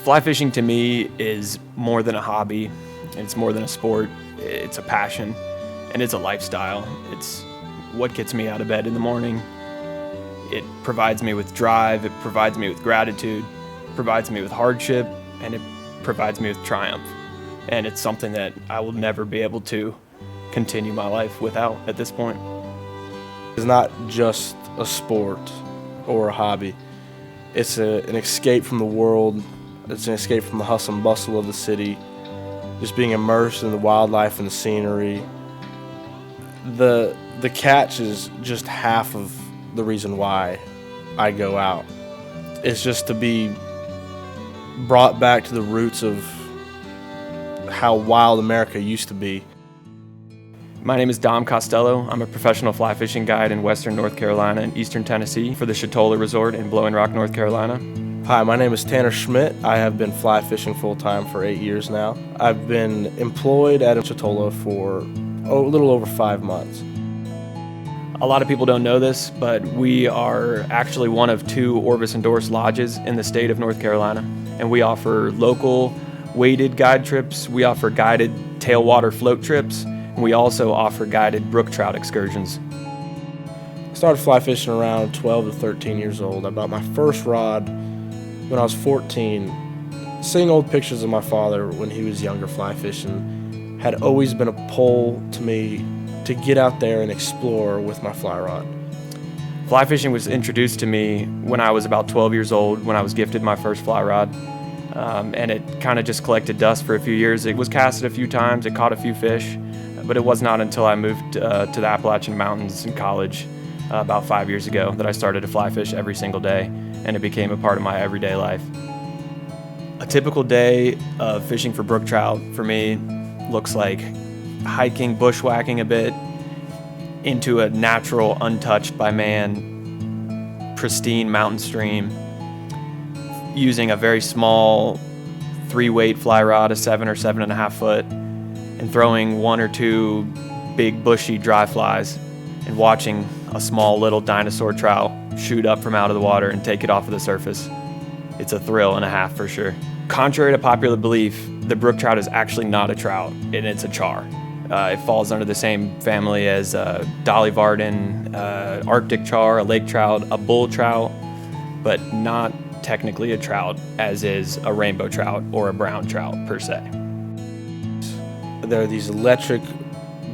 Fly fishing to me is more than a hobby, it's more than a sport, it's a passion, and it's a lifestyle. It's what gets me out of bed in the morning. It provides me with drive, it provides me with gratitude, provides me with hardship, and it provides me with triumph. And it's something that I will never be able to continue my life without at this point. It's not just a sport or a hobby. It's an escape from the world. It's an escape from the hustle and bustle of the city. Just being immersed in the wildlife and the scenery. The catch is just half of the reason why I go out. It's just to be brought back to the roots of how wild America used to be. My name is Dom Costello. I'm a professional fly fishing guide in western North Carolina and eastern Tennessee for the Chitola Resort in Blowing Rock, North Carolina. Hi, my name is Tanner Schmidt. I have been fly fishing full-time for 8 years now. I've been employed at Chitola for a little over 5 months. A lot of people don't know this, but we are actually one of 2 Orvis endorsed lodges in the state of North Carolina, and we offer local weighted guide trips. We offer guided tailwater float trips, and we also offer guided brook trout excursions. I started fly fishing around 12 to 13 years old. I bought my first rod when I was 14. Seeing old pictures of my father when he was younger fly fishing had always been a pull to me to get out there and explore with my fly rod. Fly fishing was introduced to me when I was about 12 years old, when I was gifted my first fly rod. And it kind of just collected dust for a few years. It was casted a few times, it caught a few fish, but it was not until I moved to the Appalachian Mountains in college about 5 years ago that I started to fly fish every single day, and it became a part of my everyday life. A typical day of fishing for brook trout for me looks like hiking, bushwhacking a bit into a natural, untouched by man, pristine mountain stream, using a very small 3-weight fly rod, a 7 or 7.5 foot, and throwing 1 or 2 big bushy dry flies and watching a small little dinosaur trout shoot up from out of the water and take it off of the surface. It's a thrill and a half for sure. Contrary to popular belief, the brook trout is actually not a trout, and it's a char. It falls under the same family as Dolly Varden, Arctic char, a lake trout, a bull trout, but not technically a trout, as is a rainbow trout or a brown trout per se. There are these electric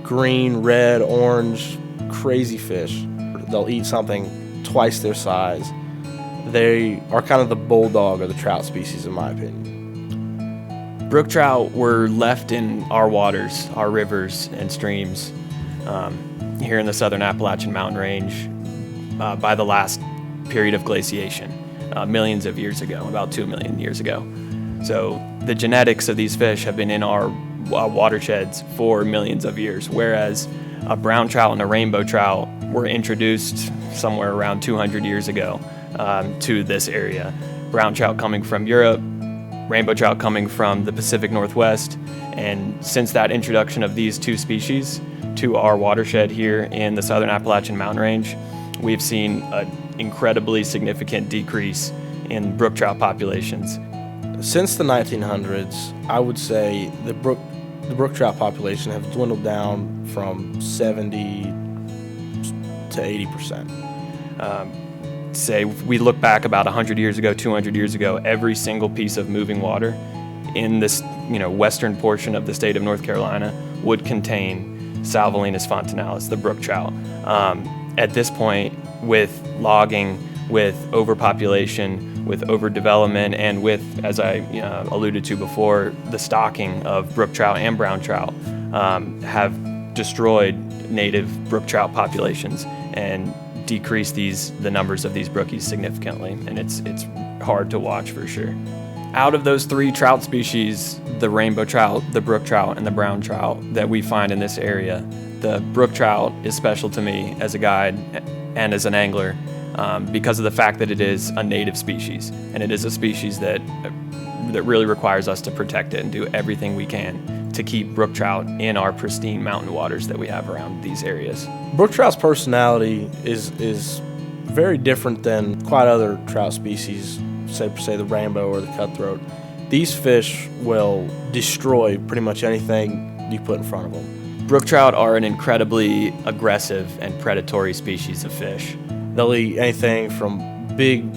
green, red, orange, crazy fish. They'll eat something twice their size. They are kind of the bulldog of the trout species, in my opinion. Brook trout were left in our waters, our rivers and streams here in the southern Appalachian Mountain Range by the last period of glaciation, millions of years ago, about 2 million years ago. So the genetics of these fish have been in our watersheds for millions of years, whereas a brown trout and a rainbow trout were introduced somewhere around 200 years ago to this area. Brown trout coming from Europe, rainbow trout coming from the Pacific Northwest, and since that introduction of these 2 species to our watershed here in the southern Appalachian Mountain Range, we've seen an incredibly significant decrease in brook trout populations. Since the 1900s, I would say the brook trout population have dwindled down from 70 to 80%. Say we look back about 100 years ago, 200 years ago, every single piece of moving water in this western portion of the state of North Carolina would contain Salvelinus fontinalis, the brook trout. At this point, with logging, with overpopulation, with overdevelopment, and with, as I alluded to before, the stocking of brook trout and brown trout have destroyed native brook trout populations and decreased the numbers of these brookies significantly, and it's hard to watch for sure. Out of those 3 trout species, the rainbow trout, the brook trout, and the brown trout that we find in this area, the brook trout is special to me as a guide and as an angler because of the fact that it is a native species, and it is a species that really requires us to protect it and do everything we can to keep brook trout in our pristine mountain waters that we have around these areas. Brook trout's personality is very different than quite other trout species, say the rainbow or the cutthroat. These fish will destroy pretty much anything you put in front of them. Brook trout are an incredibly aggressive and predatory species of fish. They'll eat anything from big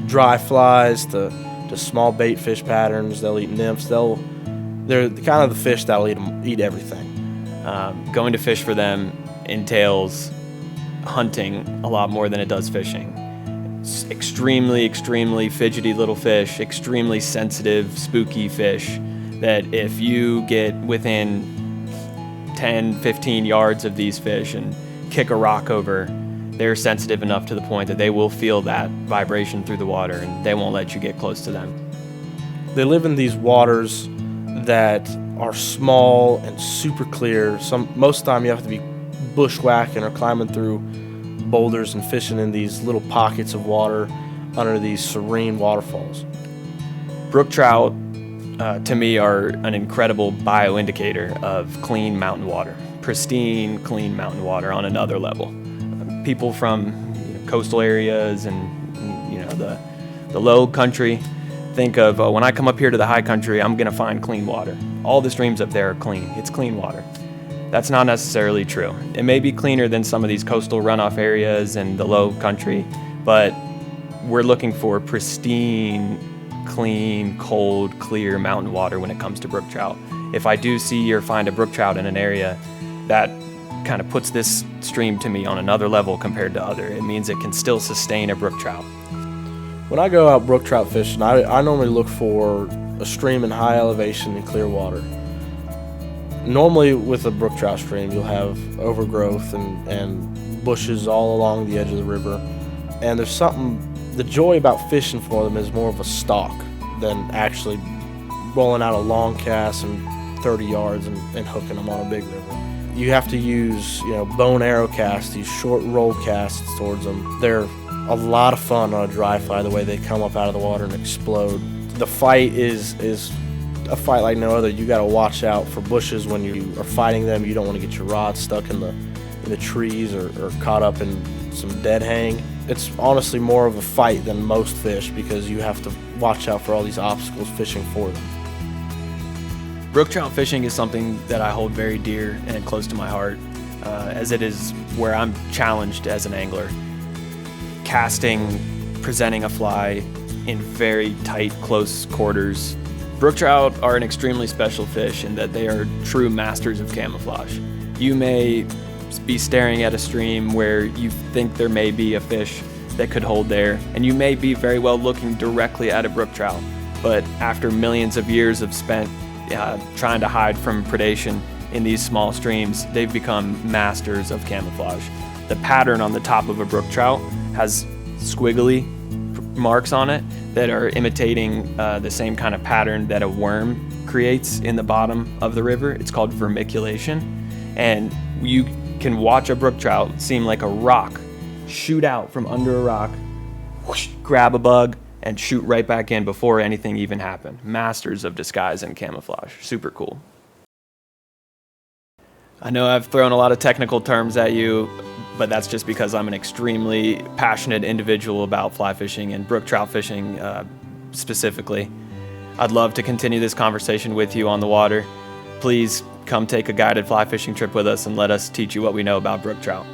dry flies to small bait fish patterns. They'll eat nymphs. They're the kind of the fish that'll eat everything. Going to fish for them entails hunting a lot more than it does fishing. It's extremely fidgety little fish, extremely sensitive, spooky fish that if you get within 10, 15 yards of these fish and kick a rock over, they're sensitive enough to the point that they will feel that vibration through the water and they won't let you get close to them. They live in these waters that are small and super clear. Most of the time you have to be bushwhacking or climbing through boulders and fishing in these little pockets of water under these serene waterfalls. Brook trout, to me, are an incredible bioindicator of clean mountain water, pristine, clean mountain water on another level. People from coastal areas and the low country think of, when I come up here to the high country, I'm gonna find clean water. All the streams up there are clean. It's clean water. That's not necessarily true. It may be cleaner than some of these coastal runoff areas and the low country, but we're looking for pristine, clean, cold, clear mountain water when it comes to brook trout. If I do see or find a brook trout in an area, that kind of puts this stream to me on another level compared to other. It means it can still sustain a brook trout. When I go out brook trout fishing, I normally look for a stream in high elevation and clear water. Normally with a brook trout stream, you'll have overgrowth and bushes all along the edge of the river. And there's the joy about fishing for them is more of a stalk than actually rolling out a long cast and 30 yards and hooking them on a big river. You have to use, bow and arrow casts, these short roll casts towards them. They're a lot of fun on a dry fly, the way they come up out of the water and explode. The fight is a fight like no other. You got to watch out for bushes when you are fighting them. You don't want to get your rod stuck in the trees or caught up in some dead hang. It's honestly more of a fight than most fish because you have to watch out for all these obstacles fishing for them. Brook trout fishing is something that I hold very dear and close to my heart, as it is where I'm challenged as an angler. Casting, presenting a fly in very tight, close quarters. Brook trout are an extremely special fish in that they are true masters of camouflage. You may be staring at a stream where you think there may be a fish that could hold there, and you may be very well looking directly at a brook trout, but after millions of years of spent trying to hide from predation in these small streams, they've become masters of camouflage. The pattern on the top of a brook trout has squiggly marks on it that are imitating the same kind of pattern that a worm creates in the bottom of the river. It's called vermiculation, and you can watch a brook trout seem like a rock shoot out from under a rock, whoosh, grab a bug, and shoot right back in before anything even happened. Masters of disguise and camouflage. Super cool. I know I've thrown a lot of technical terms at you, but that's just because I'm an extremely passionate individual about fly fishing and brook trout fishing specifically. I'd love to continue this conversation with you on the water. Please come take a guided fly fishing trip with us and let us teach you what we know about brook trout.